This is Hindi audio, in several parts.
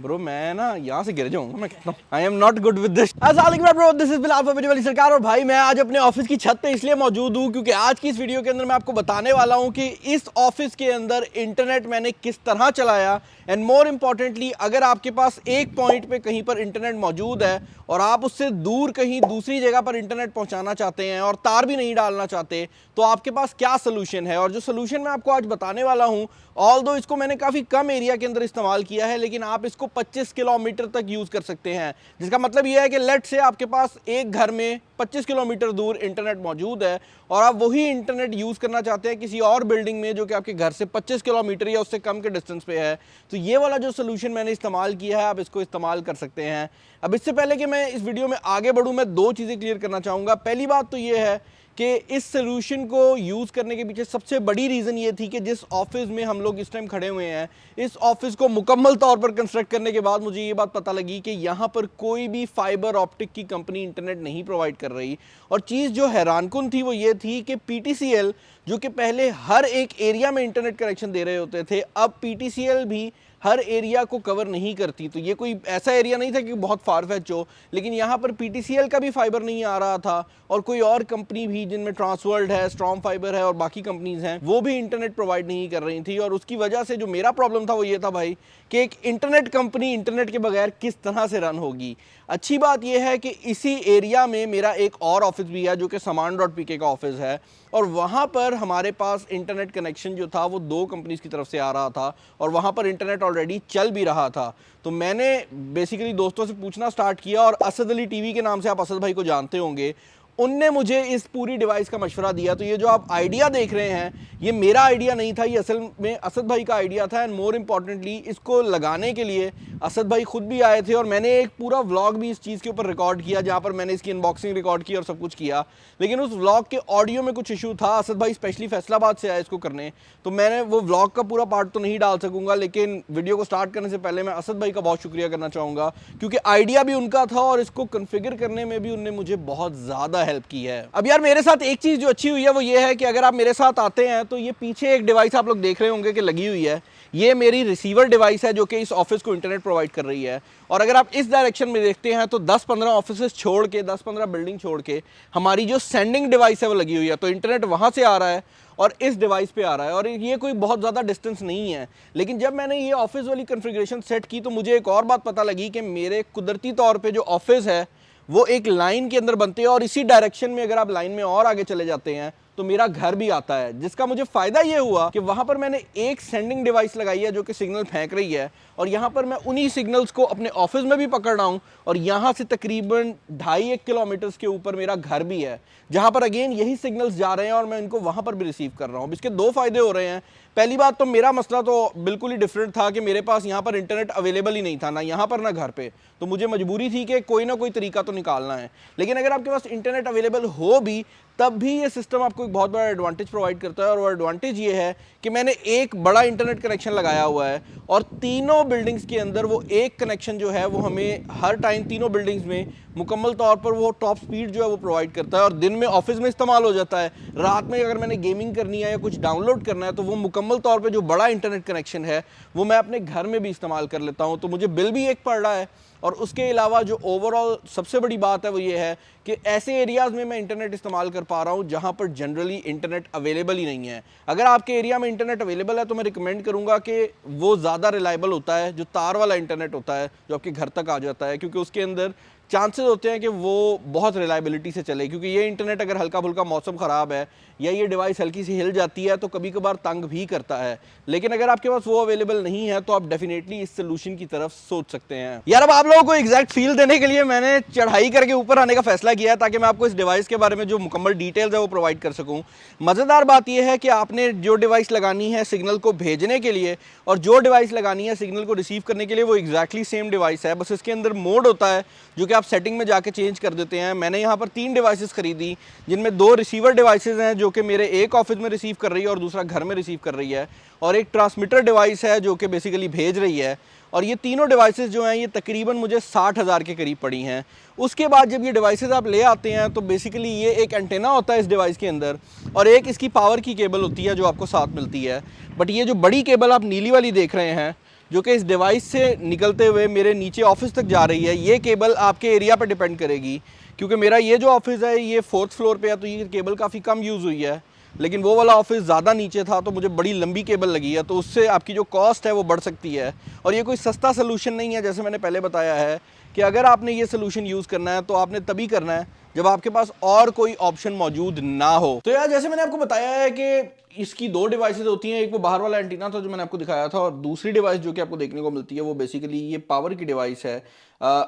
ब्रो मैं ना यहाँ से गिर जाऊंगा, मैं कहता हूँ I am not good with this. Bro this is Bilal for video वाली सरकार। और भाई मैं आज अपने ऑफिस की छत पे इसलिए मौजूद हूँ क्योंकि आज की इस वीडियो के अंदर मैं आपको बताने वाला हूँ कि इस ऑफिस के अंदर इंटरनेट मैंने किस तरह चलाया, एंड मोर इंपॉर्टेंटली अगर आपके पास एक पॉइंट पे कहीं पर इंटरनेट मौजूद है और आप उससे दूर कहीं दूसरी जगह पर इंटरनेट पहुंचाना चाहते हैं और तार भी नहीं डालना चाहते, तो आपके पास क्या सोल्यूशन है। और जो सोल्यूशन मैं आपको आज बताने वाला हूं, ऑल्दो इसको मैंने काफ़ी कम एरिया के अंदर इस्तेमाल किया है, लेकिन आप इसको 25 किलोमीटर तक यूज़ कर सकते हैं। जिसका मतलब यह है कि लेट से आपके पास एक घर में 25 किलोमीटर दूर इंटरनेट मौजूद है और आप वही इंटरनेट यूज़ करना चाहते हैं किसी और बिल्डिंग में जो कि आपके घर से 25 किलोमीटर या उससे कम के डिस्टेंस पे है, तो ये वाला जो सोल्यूशन मैंने इस्तेमाल किया है आप इसको इस्तेमाल कर सकते हैं। अब इससे पहले कि मैं इस वीडियो में आगे बढ़ूँ, मैं दो चीज़ें क्लियर करना चाहूँगा। पहली बात तो ये है कि इस सोल्यूशन को यूज़ करने के पीछे सबसे बड़ी रीज़न ये थी कि जिस ऑफिस में हम लोग इस टाइम खड़े हुए हैं, इस ऑफिस को मुकम्मल तौर पर कंस्ट्रक्ट करने के बाद मुझे ये बात पता लगी कि यहाँ पर कोई भी फाइबर ऑप्टिक की कंपनी इंटरनेट नहीं प्रोवाइड कर रही। और चीज़ जो हैरानकुन थी वो ये थी कि PTCL जो कि पहले हर एक एरिया में इंटरनेट कनेक्शन दे रहे होते थे, अब PTCL भी हर एरिया को कवर नहीं करती। तो ये कोई ऐसा एरिया नहीं था कि बहुत फार फेच हो, लेकिन यहाँ पर PTCL का भी फाइबर नहीं आ रहा था और कोई और कंपनी भी जिनमें ट्रांसवर्ल्ड है, स्ट्रॉम फाइबर है और बाकी कंपनीज हैं, वो भी इंटरनेट प्रोवाइड नहीं कर रही थी। और उसकी वजह से जो मेरा प्रॉब्लम था वो ये था भाई कि एक इंटरनेट कंपनी इंटरनेट के बगैर किस तरह से रन होगी। अच्छी बात यह है कि इसी एरिया में मेरा एक और ऑफिस भी है जो कि saman.pk का ऑफिस है, और वहाँ पर हमारे पास इंटरनेट कनेक्शन जो था वो दो कंपनीज की तरफ से आ रहा था और वहाँ पर इंटरनेट ऑलरेडी चल भी रहा था। तो मैंने बेसिकली दोस्तों से पूछना स्टार्ट किया और असद अली टीवी के नाम से आप असद भाई को जानते होंगे, उनने मुझे इस पूरी डिवाइस का मशवरा दिया। तो ये जो आप आइडिया देख रहे हैं ये मेरा आइडिया नहीं था, ये असल में असद भाई का आइडिया था। एंड मोर इम्पॉर्टेंटली इसको लगाने के लिए असद भाई खुद भी आए थे और मैंने एक पूरा व्लॉग भी इस चीज़ के ऊपर रिकॉर्ड किया जहाँ पर मैंने इसकी अनबॉक्सिंग रिकॉर्ड की और सब कुछ किया। लेकिन उस व्लॉग के ऑडियो में कुछ इशू था, असद भाई स्पेशली फैसलाबाद से आए इसको करने, तो मैंने वो व्लॉग का पूरा पार्ट तो नहीं डाल सकूंगा। लेकिन वीडियो को स्टार्ट करने से पहले मैं असद भाई का बहुत शुक्रिया करना चाहूँगा क्योंकि आइडिया भी उनका था और इसको कन्फिगर करने में भी उनने मुझे बहुत ज़्यादा हेल्प की है। अब यार मेरे साथ एक चीज़ जो अच्छी हुई है वो ये है कि अगर आप मेरे साथ आते हैं तो ये पीछे एक डिवाइस आप लोग देख रहे होंगे कि लगी हुई है, ये मेरी रिसीवर डिवाइस है जो कि इस ऑफिस को इंटरनेट प्रोवाइड कर रही है। और अगर आप इस डायरेक्शन में देखते हैं तो 10-15 ऑफिसेस छोड़ के, 10-15 बिल्डिंग छोड़ के हमारी जो सेंडिंग डिवाइस है वो लगी हुई है। तो इंटरनेट वहाँ से आ रहा है और इस डिवाइस पे आ रहा है और ये कोई बहुत ज़्यादा डिस्टेंस नहीं है। लेकिन जब मैंने ये ऑफिस वाली कॉन्फ़िगरेशन सेट की तो मुझे एक और बात पता लगी कि मेरे कुदरती तौर पे जो ऑफिस है वो एक लाइन के अंदर बनते हैं और इसी डायरेक्शन में अगर आप लाइन में और आगे चले जाते हैं तो मेरा घर भी आता है, जिसका मुझे फायदा ये हुआ कि वहां पर मैंने एक सेंडिंग डिवाइस लगाई है जो कि सिग्नल फेंक रही है और यहां पर मैं उन्हीं सिग्नल्स को अपने ऑफिस में भी पकड़ रहा हूं और यहां से तकरीबन 2.5-1 किलोमीटर के ऊपर मेरा घर भी है जहां पर अगेन यही सिग्नल्स जा रहे हैं और मैं इनको वहां पर भी रिसीव कर रहा हूं। इसके दो फायदे हो रहे हैं। पहली बात तो मेरा मसला तो बिल्कुल ही डिफरेंट था कि मेरे पास यहाँ पर इंटरनेट अवेलेबल ही नहीं था, ना यहाँ पर ना घर पे, तो मुझे मजबूरी थी कि कोई ना कोई तरीका तो निकालना है। लेकिन अगर आपके पास इंटरनेट अवेलेबल हो भी तब भी ये सिस्टम आपको एक बहुत बड़ा एडवांटेज प्रोवाइड करता है और वो एडवांटेज ये है कि मैंने एक बड़ा इंटरनेट कनेक्शन लगाया हुआ है और तीनों बिल्डिंग्स के अंदर वो एक कनेक्शन जो है वो हमें हर टाइम तीनों बिल्डिंग्स में मुकम्मल तौर पर वो टॉप स्पीड जो है वो प्रोवाइड करता है और दिन में ऑफिस में इस्तेमाल हो जाता है। रात में अगर मैंने गेमिंग करनी है या कुछ डाउनलोड करना है तो वो मुकम्मल तौर पर जो बड़ा इंटरनेट कनेक्शन है वो मैं अपने घर में भी इस्तेमाल कर लेता हूँ। तो मुझे बिल भी एक पड़ रहा है और उसके अलावा जो ओवरऑल सबसे बड़ी बात है वो ये है कि ऐसे एरियाज़ में मैं इंटरनेट इस्तेमाल कर पा रहा हूँ जहाँ पर जनरली इंटरनेट अवेलेबल ही नहीं है। अगर आपके एरिया में इंटरनेट अवेलेबल है तो मैं रिकमेंड करूँगा कि वो ज़्यादा रिलायबल होता है जो तार वाला इंटरनेट होता है जो आपके घर तक आ जाता है, क्योंकि उसके अंदर चांसेस होते हैं कि वो बहुत रिलायबिलिटी से चले। क्योंकि ये इंटरनेट अगर हल्का फुल्का मौसम ख़राब है या ये डिवाइस हल्की सी हिल जाती है तो कभी कभार तंग भी करता है। लेकिन अगर आपके पास वो अवेलेबल नहीं है तो आप डेफिनेटली इस सोल्यूशन की तरफ सोच सकते हैं। यार अब आप लोगों को एग्जैक्ट फील देने के लिए मैंने चढ़ाई करके ऊपर आने का फैसला किया है ताकि मैं आपको इस डिवाइस के बारे में जो मुकम्मल डिटेल्स है वो प्रोवाइड कर सकूँ। मज़ेदार बात यह है कि आपने जो डिवाइस लगानी है सिग्नल को भेजने के लिए और जो डिवाइस लगानी है सिग्नल को रिसीव करने के लिए वो एग्जैक्टली सेम डिवाइस है, बस इसके अंदर मोड होता है जो कि आप सेटिंग में जाके चेंज कर देते हैं। मैंने यहाँ पर 3 डिवाइसेस खरीदी जिनमें 2 रिसीवर डिवाइसेस हैं जो कि मेरे एक ऑफिस में रिसीव कर रही है और दूसरा घर में रिसीव कर रही है, और एक ट्रांसमीटर डिवाइस है जो कि बेसिकली भेज रही है। और ये तीनों डिवाइसेस जो हैं ये तकरीबन मुझे 60,000 के करीब पड़ी हैं। उसके बाद जब ये डिवाइसेस आप ले आते हैं तो बेसिकली ये एक एंटेना होता है इस डिवाइस के अंदर और एक इसकी पावर की केबल होती है जो आपको साथ मिलती है। बट ये जो बड़ी केबल आप नीली वाली देख रहे हैं जो कि इस डिवाइस से निकलते हुए मेरे नीचे ऑफिस तक जा रही है। ये केबल आपके एरिया पर डिपेंड करेगी, क्योंकि मेरा ये जो ऑफिस है ये 4th फ्लोर पे है, तो ये केबल काफ़ी कम यूज़ हुई है, लेकिन वो वाला ऑफिस ज़्यादा नीचे था तो मुझे बड़ी लंबी केबल लगी है, तो उससे आपकी जो कॉस्ट है वो बढ़ सकती है। और ये कोई सस्ता सोल्यूशन नहीं है, जैसे मैंने पहले बताया है कि अगर आपने ये सोल्यूशन यूज़ करना है तो आपने तभी करना है जब आपके पास और कोई ऑप्शन मौजूद ना हो। तो यार जैसे मैंने आपको बताया है कि इसकी 2 डिवाइसेस होती हैं, एक वो बाहर वाला एंटीना था जो मैंने आपको दिखाया था, और दूसरी डिवाइस जो कि आपको देखने को मिलती है वो बेसिकली ये पावर की डिवाइस है।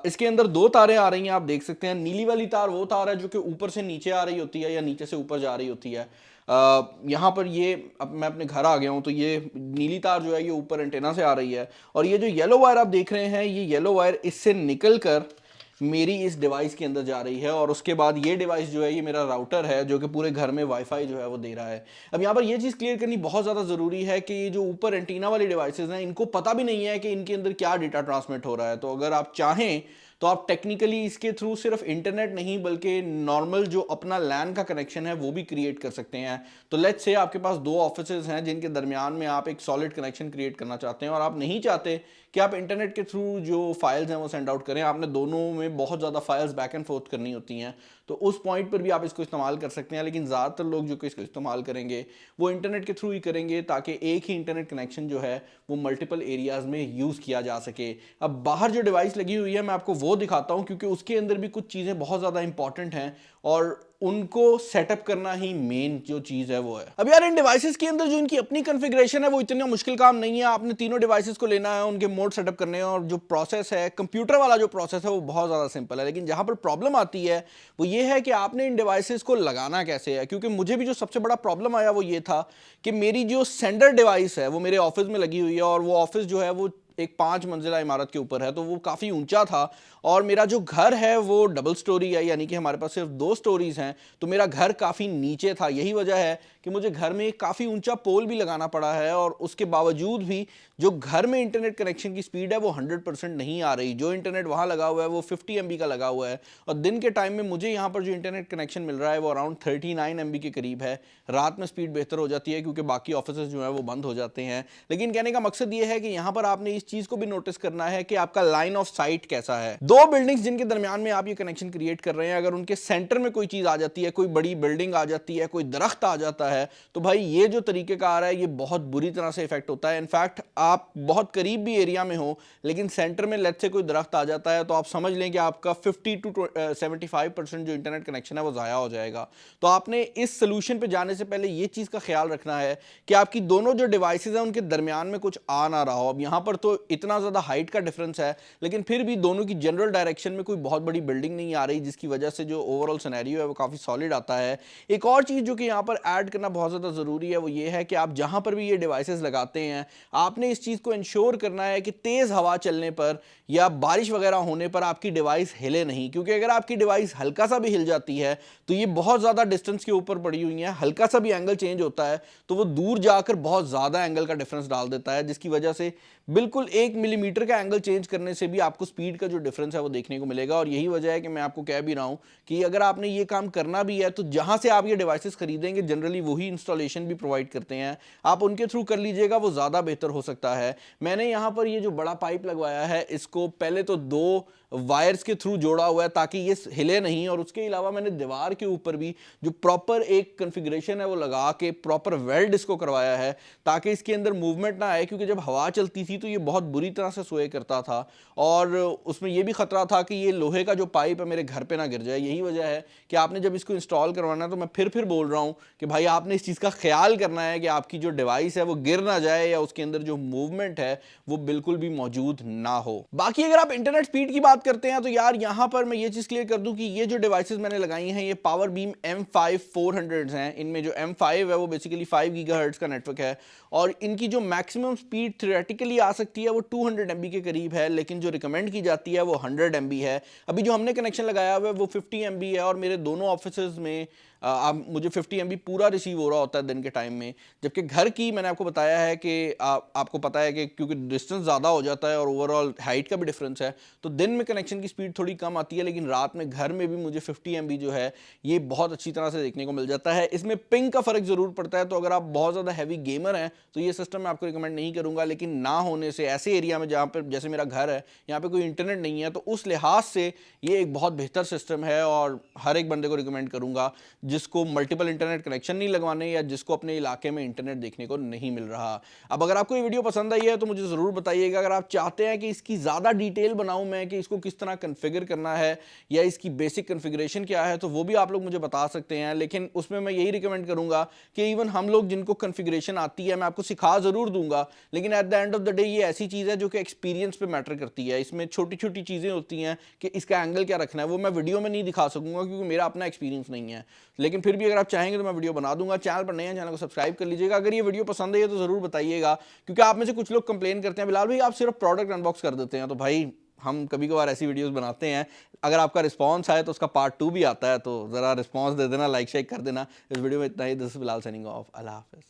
इसके अंदर 2 तारें आ रही हैं, आप देख सकते हैं। नीली वाली तार वो तार है जो कि ऊपर से नीचे आ रही होती है या नीचे से ऊपर जा रही होती है। यहाँ पर ये, अब मैं अपने घर आ गया हूँ तो ये नीली तार जो है ये ऊपर एंटेना से आ रही है, और ये जो येलो वायर आप देख रहे हैं ये येलो वायर इससे निकल कर मेरी इस डिवाइस के अंदर जा रही है, और उसके बाद ये डिवाइस जो है ये मेरा राउटर है जो कि पूरे घर में वाईफाई जो है वो दे रहा है। अब यहाँ पर ये चीज़ क्लियर करनी बहुत ज़्यादा ज़रूरी है कि ये जो ऊपर एंटीना वाली डिवाइसेस हैं इनको पता भी नहीं है कि इनके अंदर क्या डेटा ट्रांसमिट हो रहा है। तो अगर आप चाहें तो आप टेक्निकली इसके थ्रू सिर्फ इंटरनेट नहीं बल्कि नॉर्मल जो अपना लैन का कनेक्शन है वो भी क्रिएट कर सकते हैं। तो लेट्स से आपके पास 2 ऑफिसेज हैं जिनके दरमियान में आप एक सॉलिड कनेक्शन क्रिएट करना चाहते हैं, और आप नहीं चाहते कि आप इंटरनेट के थ्रू जो फाइल्स हैं वो सेंड आउट करें, आपने दोनों में बहुत ज़्यादा फाइल्स बैक एंड फोर्थ करनी होती हैं, तो उस पॉइंट पर भी आप इसको इस्तेमाल कर सकते हैं। लेकिन ज़्यादातर लोग जो कि इसको इस्तेमाल करेंगे वो इंटरनेट के थ्रू ही करेंगे, ताकि एक ही इंटरनेट कनेक्शन जो है वो मल्टीपल एरियाज़ में यूज़ किया जा सके। अब बाहर जो डिवाइस लगी हुई है मैं आपको वो दिखाता हूँ, क्योंकि उसके अंदर भी कुछ चीज़ें बहुत ज़्यादा इंपॉर्टेंट हैं और उनको सेटअप करना ही मेन जो चीज़ है वो है। अब यार इन डिवाइसेस के अंदर जो इनकी अपनी कॉन्फ़िगरेशन है वो इतना मुश्किल काम नहीं है। आपने तीनों डिवाइसेस को लेना है, उनके मोड सेटअप करने हैं, और जो प्रोसेस है कंप्यूटर वाला जो प्रोसेस है वो बहुत ज़्यादा सिंपल है। लेकिन जहाँ पर प्रॉब्लम आती है वो ये है कि आपने इन डिवाइसेस को लगाना कैसे है, क्योंकि मुझे भी जो सबसे बड़ा प्रॉब्लम आया वो ये था कि मेरी जो सेंडर डिवाइस है वो मेरे ऑफिस में लगी हुई है, और वो ऑफिस जो है वो एक 5 मंजिला इमारत के ऊपर है, तो वो काफ़ी ऊंचा था, और मेरा जो घर है वो डबल स्टोरी है, यानी कि हमारे पास सिर्फ 2 स्टोरीज हैं, तो मेरा घर काफ़ी नीचे था। यही वजह है कि मुझे घर में एक काफ़ी ऊंचा पोल भी लगाना पड़ा है, और उसके बावजूद भी जो घर में इंटरनेट कनेक्शन की स्पीड है वो 100% नहीं आ रही। जो इंटरनेट वहाँ लगा हुआ है वो 50 MB का लगा हुआ है, और दिन के टाइम में मुझे यहाँ पर जो इंटरनेट कनेक्शन मिल रहा है वो अराउंड 39 MB के करीब है। रात में स्पीड बेहतर हो जाती है क्योंकि बाकी ऑफिस जो है वो बंद हो जाते हैं। लेकिन कहने का मकसद ये है कि यहाँ पर आपने इस चीज़ को भी नोटिस करना है कि आपका लाइन ऑफ साइट कैसा है। 2 बिल्डिंग्स जिनके दरमियान में आप ये कनेक्शन क्रिएट कर रहे हैं, अगर उनके सेंटर में कोई चीज़ आ जाती है, कोई बड़ी बिल्डिंग आ जाती है, कोई दरख्त आ जाता है, तो भाई ये जो तरीक़ेकार है ये बहुत बुरी तरह से इफेक्ट होता है। इनफैक्ट आप बहुत करीब भी एरिया में हो लेकिन सेंटर में लेट्स से कोई दरख्त आ जाता है तो आप समझ लें कि आपका 50 to 75% जो इंटरनेट कनेक्शन है वो ज़ाया हो जाएगा। तो आपने इस सोल्यूशन पे जाने से पहले ये चीज़ का ख्याल रखना है कि आपकी दोनों जो डिवाइसेज हैं उनके दरमियान में कुछ आ ना रहा हो। अब यहाँ पर तो इतना ज़्यादा हाइट का डिफरेंस है, लेकिन फिर भी दोनों की जनरल डायरेक्शन में कोई बहुत बड़ी बिल्डिंग नहीं आ रही, जिसकी वजह से जो ओवरऑल सिनेरियो है वो काफ़ी सॉलिड आता है। एक और चीज़ जो कि यहाँ पर ऐड करना बहुत ज़्यादा ज़रूरी है वो ये है कि आप जहाँ पर भी ये डिवाइसेस लगाते हैं आपने इस चीज़ को इंश्योर करना है कि तेज़ हवा चलने पर या बारिश वगैरह होने पर आपकी डिवाइस हिले नहीं, क्योंकि अगर आपकी डिवाइस हल्का सा भी हिल जाती है तो ये बहुत ज़्यादा डिस्टेंस के ऊपर पड़ी हुई है, हल्का सा भी एंगल चेंज होता है तो वो दूर जाकर बहुत ज़्यादा एंगल का डिफरेंस डाल देता है, जिसकी वजह से बिल्कुल 1 मिलीमीटर का एंगल चेंज करने से भी आपको स्पीड का जो डिफरेंस है वो देखने को मिलेगा। और यही वजह है कि मैं आपको कह भी रहा हूँ कि अगर आपने ये काम करना भी है तो जहाँ से आप ये डिवाइसेस खरीदेंगे जनरली वही इंस्टॉलेशन भी प्रोवाइड करते हैं, आप उनके थ्रू कर लीजिएगा, वो ज़्यादा बेहतर हो सकता है। मैंने यहाँ पर ये जो बड़ा पाइप लगवाया है इसको पहले तो 2 वायर्स के थ्रू जोड़ा हुआ है ताकि ये हिले नहीं, और उसके अलावा मैंने दीवार के ऊपर भी जो प्रॉपर एक कॉन्फ़िगरेशन है वो लगा के प्रॉपर वेल्ड इसको करवाया है ताकि इसके अंदर मूवमेंट ना आए, क्योंकि जब हवा चलती थी तो ये बहुत बुरी तरह से सोए करता था और उसमें ये भी खतरा था कि ये लोहे का जो पाइप है मेरे घर पे ना गिर जाए। यही वजह है कि आपने जब इसको इंस्टॉल करवाना है तो मैं फिर बोल रहा हूँ कि भाई आपने इस चीज़ का ख्याल करना है कि आपकी जो डिवाइस है वो गिर ना जाए या उसके अंदर जो मूवमेंट है वो बिल्कुल भी मौजूद ना हो। बाकी अगर आप इंटरनेट स्पीड की बात करते हैं तो यार यहाँ पर मैं ये चीज़ क्लियर कर दूं कि ये जो डिवाइसेस मैंने लगाई हैं ये पावर बीम M5 400 हैं। इनमें जो M5 है वो बेसिकली 5 गीगाहर्ट्ज़ का नेटवर्क है और इनकी जो मैक्सिमम स्पीड थ्योरेटिकली आ सकती है वो 200 MB के करीब है, लेकिन जो रिकमेंड की जाती है वो 100 MB है। अभी जो हमने कनेक्शन लगाया हुआ है वो 50 MB है और मेरे दोनों ऑफिसेज में आप मुझे 50 MB पूरा रिसीव हो रहा होता है दिन के टाइम में, जबकि घर की मैंने आपको बताया है कि आपको पता है कि क्योंकि डिस्टेंस ज़्यादा हो जाता है और ओवरऑल हाइट का भी डिफरेंस है, तो दिन में कनेक्शन की स्पीड थोड़ी कम आती है, लेकिन रात में घर में भी मुझे 50 MB जो है ये बहुत अच्छी तरह से देखने को मिल जाता है। इसमें पिंग का फ़र्क ज़रूर पड़ता है, तो अगर आप बहुत ज़्यादा हैवी गेमर हैं तो ये सिस्टम मैं आपको रिकमेंड नहीं करूँगा, लेकिन ना होने से ऐसे एरिया में जहाँ पर जैसे मेरा घर है, यहाँ पर कोई इंटरनेट नहीं है, तो उस लिहाज से ये एक बहुत बेहतर सिस्टम है और हर एक बंदे को रिकमेंड करूँगा जिसको मल्टीपल इंटरनेट कनेक्शन नहीं लगवाने या जिसको अपने इलाके में इंटरनेट देखने को नहीं मिल रहा। अब अगर आपको ये वीडियो पसंद आई है तो मुझे ज़रूर बताइएगा। अगर आप चाहते हैं कि इसकी ज़्यादा डिटेल बनाऊं मैं कि इसको किस तरह कन्फिगर करना है या इसकी बेसिक कन्फिगरेशन क्या है, तो वो भी आप लोग मुझे बता सकते हैं, लेकिन उसमें मैं यही रिकमेंड करूंगा कि इवन हम लोग जिनको कन्फिगरेशन आती है मैं आपको सिखा ज़रूर दूंगा, लेकिन at the end of the day ये ऐसी चीज़ है जो कि एक्सपीरियंस पे मैटर करती है। इसमें छोटी छोटी चीज़ें होती हैं कि इसका एंगल क्या रखना है, वो मैं वीडियो में नहीं दिखा सकूंगा क्योंकि मेरा अपना एक्सपीरियंस नहीं है, लेकिन फिर भी अगर आप चाहेंगे तो मैं वीडियो बना दूंगा। चैनल पर नए हैं, चैनल को सब्सक्राइब कर लीजिएगा। अगर ये वीडियो पसंद है तो ज़रूर बताइएगा, क्योंकि आप में से कुछ लोग कंप्लेन करते हैं बिलाल भाई आप सिर्फ प्रोडक्ट अनबॉक्स कर देते हैं, तो भाई हम कभी कभार ऐसी वीडियोस बनाते हैं। अगर आपका रिस्पांस आए तो उसका पार्ट 2 भी आता है, तो ज़रा रिस्पांस दे देना, लाइक शेक कर देना। इस वीडियो में इतना ही। This is Bilal signing off. अल्लाह हाफिज़।